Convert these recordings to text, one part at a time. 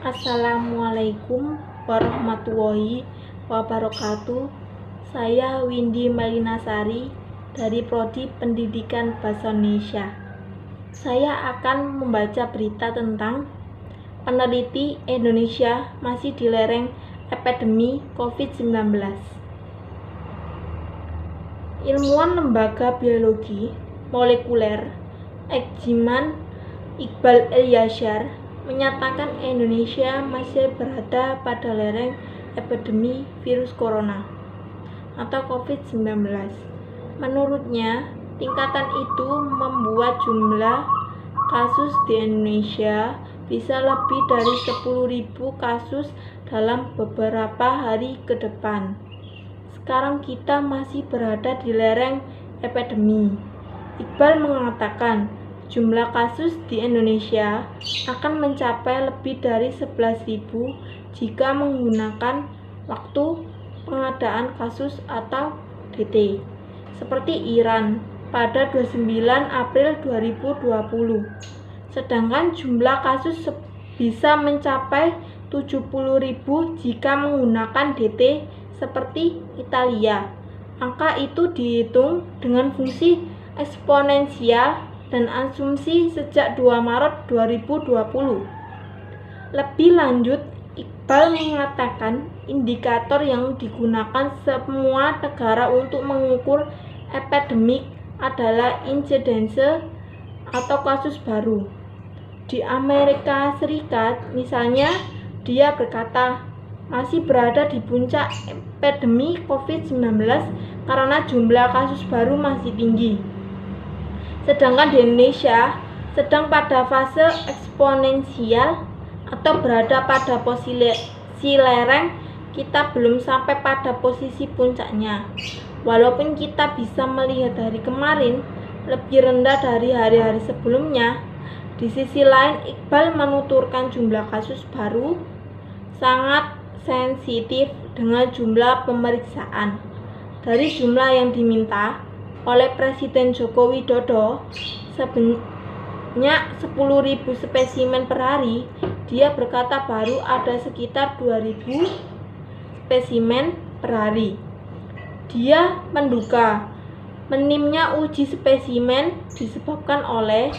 Assalamualaikum warahmatullahi wabarakatuh. Saya Windy Malinasari dari Prodi Pendidikan Bahasa Indonesia. Saya akan membaca berita tentang peneliti Indonesia masih di lereng epidemi COVID-19. Ilmuwan Lembaga Biologi Molekuler Ekjiman Iqbal Elyashar menyatakan Indonesia masih berada pada lereng epidemi virus corona atau COVID-19. Menurutnya, tingkatan itu membuat jumlah kasus di Indonesia bisa lebih dari 10.000 kasus dalam beberapa hari ke depan. Sekarang kita masih berada di lereng epidemi. Iqbal mengatakan jumlah kasus di Indonesia akan mencapai lebih dari 11.000 jika menggunakan waktu pengadaan kasus atau DT seperti Iran pada 29 April 2020. Sedangkan jumlah kasus bisa mencapai 70.000 jika menggunakan DT seperti Italia. Angka itu dihitung dengan fungsi eksponensial dan asumsi sejak 2 Maret 2020. Lebih lanjut, Iqbal mengatakan indikator yang digunakan semua negara untuk mengukur epidemik adalah insidense atau kasus baru. Di Amerika Serikat, misalnya, dia berkata masih berada di puncak epidemi COVID-19 karena jumlah kasus baru masih tinggi. Sedangkan di Indonesia sedang pada fase eksponensial atau berada pada posisi lereng. Kita belum sampai pada posisi puncaknya. Walaupun kita bisa melihat hari kemarin lebih rendah dari hari-hari sebelumnya, di sisi lain Iqbal menuturkan jumlah kasus baru sangat sensitif dengan jumlah pemeriksaan. Dari jumlah yang diminta oleh Presiden Joko Widodo sebanyak 10.000 spesimen per hari, dia berkata baru ada sekitar 2.000 spesimen per hari. Dia menduga minimnya uji spesimen disebabkan oleh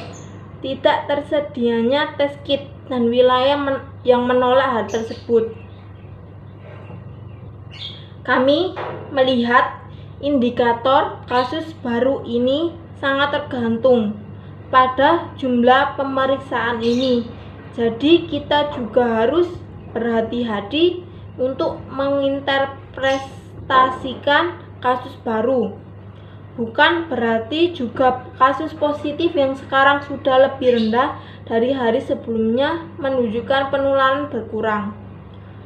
tidak tersedianya tes kit dan wilayah yang menolak hal tersebut. Kami melihat indikator kasus baru ini sangat tergantung pada jumlah pemeriksaan ini. Jadi kita juga harus berhati-hati untuk menginterpretasikan kasus baru. Bukan berarti juga kasus positif yang sekarang sudah lebih rendah dari hari sebelumnya menunjukkan penularan berkurang.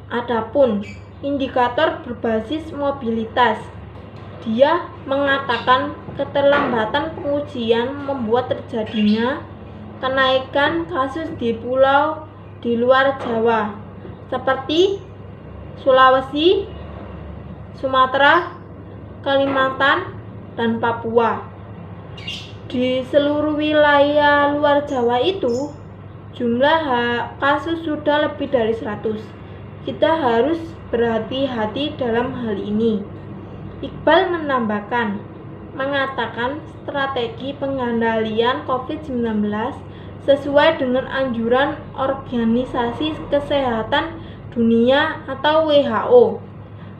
Adapun indikator berbasis mobilitas, dia mengatakan keterlambatan pengujian membuat terjadinya kenaikan kasus di pulau di luar Jawa seperti Sulawesi, Sumatera, Kalimantan, dan Papua. Di seluruh wilayah luar Jawa itu jumlah kasus sudah lebih dari 100. Kita harus berhati-hati dalam hal ini. Iqbal mengatakan strategi pengendalian COVID-19 sesuai dengan anjuran Organisasi Kesehatan Dunia atau WHO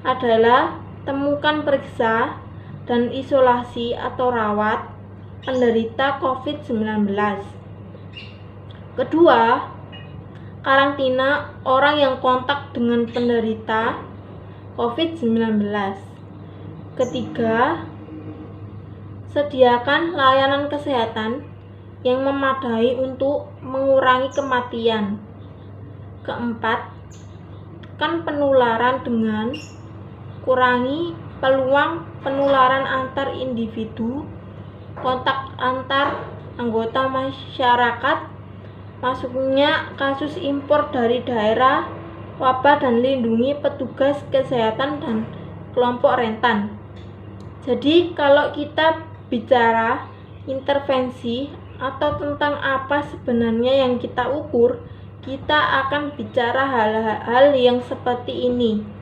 adalah temukan, periksa, dan isolasi atau rawat penderita COVID-19. Kedua, karantina orang yang kontak dengan penderita COVID-19. Ketiga, sediakan layanan kesehatan yang memadai untuk mengurangi kematian. Keempat, tekan penularan dengan kurangi peluang penularan antar individu, kontak antar anggota masyarakat, masuknya kasus impor dari daerah wabah, dan lindungi petugas kesehatan dan kelompok rentan. Jadi kalau kita bicara intervensi atau tentang apa sebenarnya yang kita ukur, kita akan bicara hal-hal yang seperti ini.